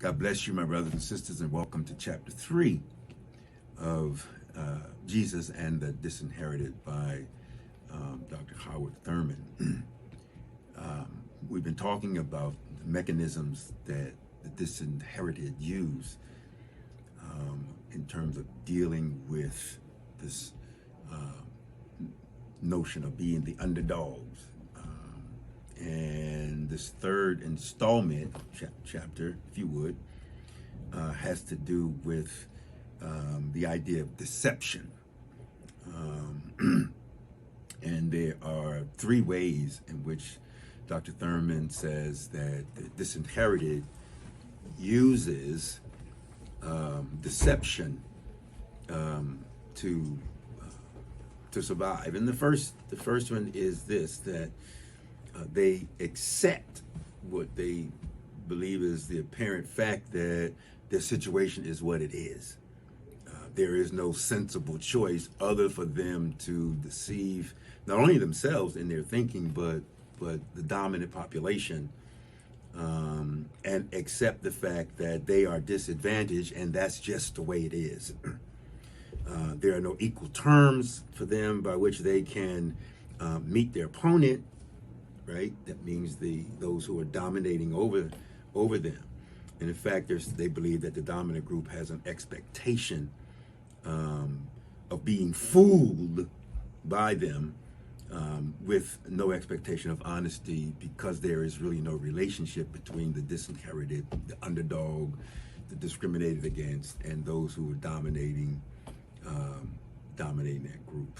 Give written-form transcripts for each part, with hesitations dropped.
God bless you, my brothers and sisters, and welcome to chapter 3 of Jesus and the Disinherited by Dr. Howard Thurman. We've been talking about the mechanisms that the disinherited use in terms of dealing with this notion of being the underdogs. And this third installment, chapter, if you would, has to do with the idea of deception. And there are three ways in which Dr. Thurman says that the disinherited uses deception to survive. And the first one is this, that they accept what they believe is the apparent fact that their situation is what it is. There is no sensible choice other for them to deceive not only themselves in their thinking, but the dominant population, and accept the fact that they are disadvantaged, and that's just the way it is. There are no equal terms for them by which they can meet their opponent. Right? That means those who are dominating over them. And in fact, they believe that the dominant group has an expectation of being fooled by them with no expectation of honesty, because there is really no relationship between the disinherited, the underdog, the discriminated against, and those who are dominating that group.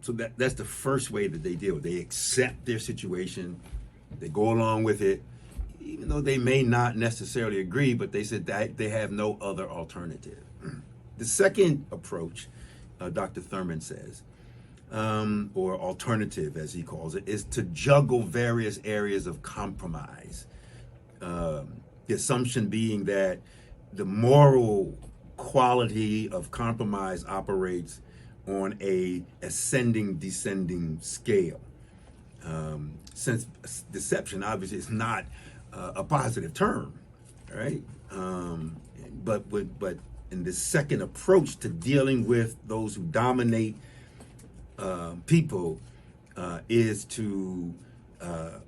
So that's the first way that they deal. They accept their situation, they go along with it, even though they may not necessarily agree, but they said that they have no other alternative. The second approach, Dr. Thurman says, or alternative as he calls it, is to juggle various areas of compromise. The assumption being that the moral quality of compromise operates on a ascending-descending scale. Since deception obviously is not a positive term, right? But in this second approach to dealing with those who dominate people is to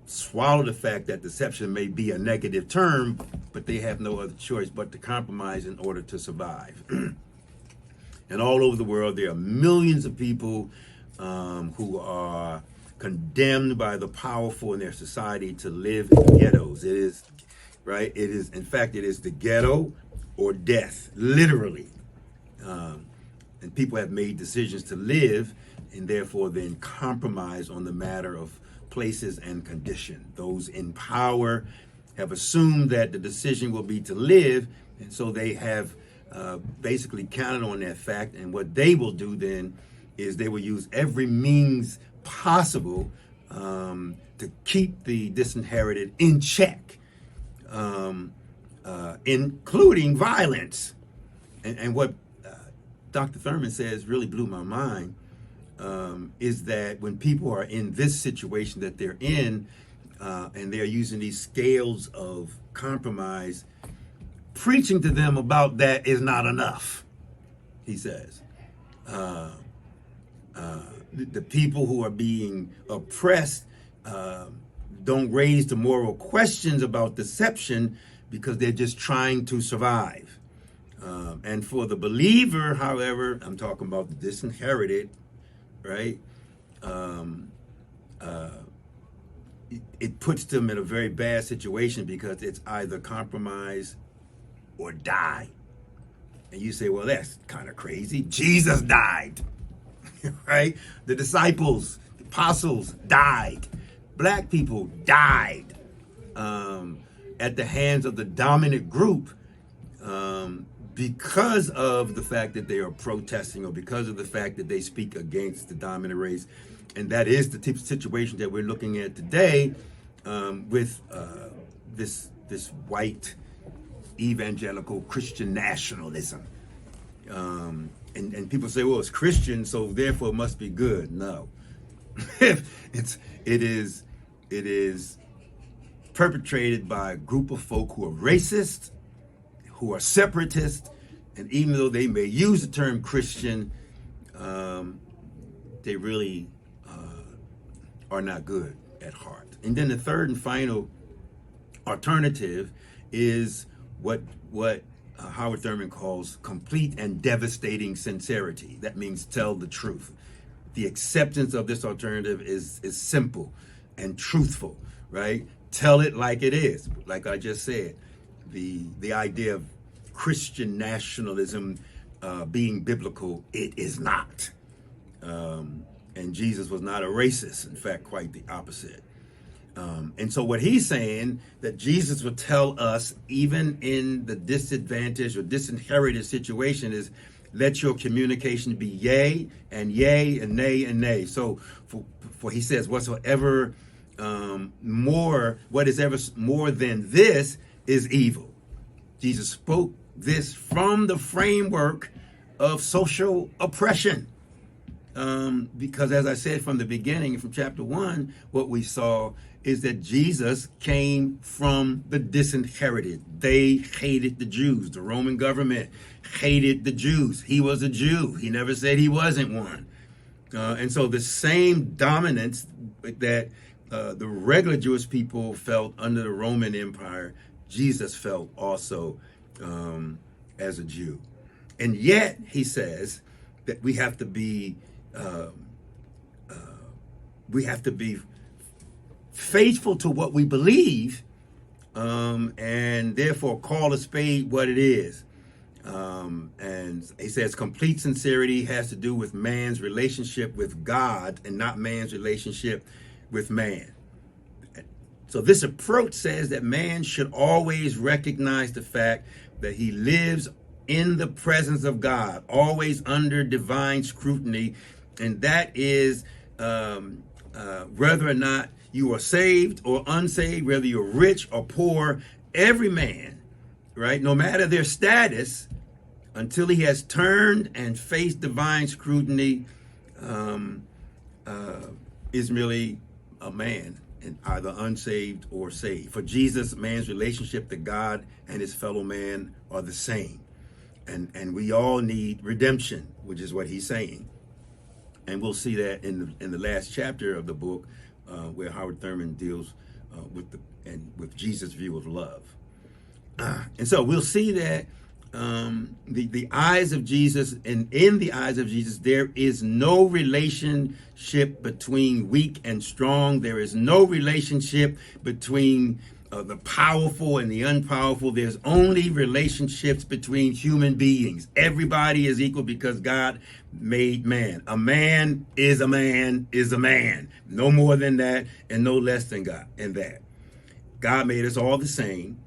swallow the fact that deception may be a negative term, but they have no other choice but to compromise in order to survive. And all over the world, there are millions of people who are condemned by the powerful in their society to live in ghettos. It is, right? It is, in fact, it is the ghetto or death, literally. And people have made decisions to live and therefore then compromise on the matter of places and condition. Those in power have assumed that the decision will be to live, and so they have basically counted on that fact, and what they will do then is they will use every means possible to keep the disinherited in check, including violence. And what Dr. Thurman says really blew my mind is that when people are in this situation that they're in, and they're using these scales of compromise, preaching to them about that is not enough, he says. The people who are being oppressed don't raise the moral questions about deception because they're just trying to survive. And for the believer, however, I'm talking about the disinherited, right? It puts them in a very bad situation because it's either compromise or die. And you say, well, that's kind of crazy. Jesus died, right? The disciples, the apostles died. Black people died at the hands of the dominant group because of the fact that they are protesting, or because of the fact that they speak against the dominant race. And that is the type of situation that we're looking at today with this white evangelical Christian nationalism. And people say, well, it's Christian, so therefore it must be good. No. It is perpetrated by a group of folk who are racist, who are separatist, and even though they may use the term Christian, they really are not good at heart. And then the third and final alternative is what Howard Thurman calls complete and devastating sincerity. That means tell the truth. The acceptance of this alternative is simple and truthful, right? Tell it like it is. Like I just said, the idea of Christian nationalism being biblical, it is not. And Jesus was not a racist. In fact, quite the opposite. And so what he's saying, that Jesus would tell us, even in the disadvantaged or disinherited situation, is let your communication be yea and nay and nay. So for he says, whatsoever what is ever more than this is evil. Jesus spoke this from the framework of social oppression. Because as I said from the beginning, from chapter 1, what we saw is that Jesus came from the disinherited. They hated the Jews. The Roman government hated the Jews. He was a Jew. He never said he wasn't one. And so the same dominance that the regular Jewish people felt under the Roman Empire, Jesus felt also as a Jew. And yet, he says that we have to be faithful to what we believe, and therefore call a spade what it is. And he says complete sincerity has to do with man's relationship with God and not man's relationship with man. So this approach says that man should always recognize the fact that he lives in the presence of God, always under divine scrutiny, and that is whether or not you are saved or unsaved, whether you're rich or poor, every man, right, no matter their status, until he has turned and faced divine scrutiny, is merely a man, and either unsaved or saved. For Jesus, man's relationship to God and his fellow man are the same. And we all need redemption, which is what he's saying. And we'll see that in the last chapter of the book, where Howard Thurman deals with Jesus' view of love. And so we'll see that the eyes of Jesus, and in the eyes of Jesus, there is no relationship between weak and strong. There is no relationship between the powerful and the unpowerful. There's only relationships between human beings. Everybody is equal because God made man. A man is a man is a man. No more than that and no less than God in that. God made us all the same.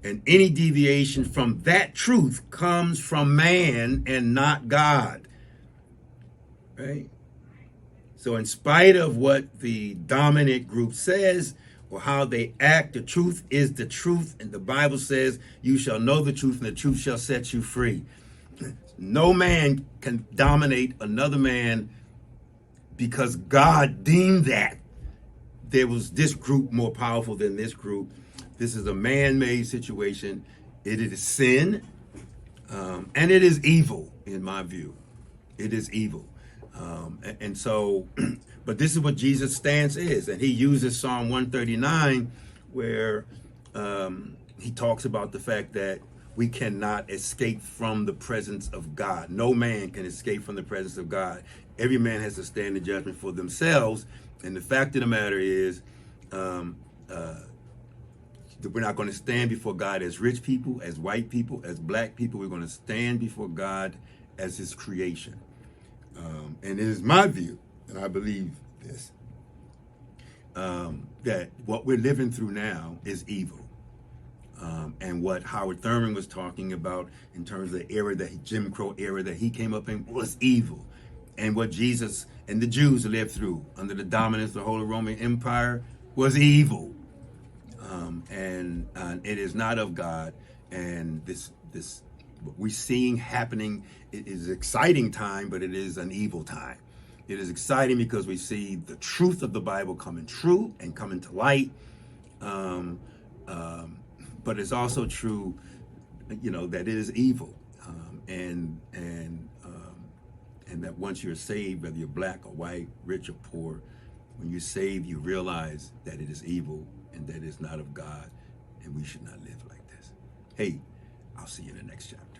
And any deviation from that truth comes from man and not God. Right? So in spite of what the dominant group says or how they act, the truth is the truth. And the Bible says, you shall know the truth and the truth shall set you free. No man can dominate another man because God deemed that there was this group more powerful than this group. This is a man-made situation. It is sin, and it is evil, in my view. It is evil. And so, but this is what Jesus' stance is. And he uses Psalm 139, where he talks about the fact that we cannot escape from the presence of God. No man can escape from the presence of God. Every man has to stand in judgment for themselves. And the fact of the matter is, we're not going to stand before God as rich people, as white people, as black people. We're going to stand before God as his creation. And it is my view, and I believe this, that what we're living through now is evil. And what Howard Thurman was talking about in terms of the era, the Jim Crow era that he came up in, was evil. And what Jesus and the Jews lived through under the dominance of the Holy Roman Empire was evil. And it is not of God. And this what we're seeing happening, it is an exciting time, but it is an evil time. It is exciting because we see the truth of the Bible coming true and coming to light. But it's also true, that it is evil, and that once you're saved, whether you're black or white, rich or poor, when you're saved, you realize that it is evil and that it's not of God, and we should not live like this. Hey, I'll see you in the next chapter.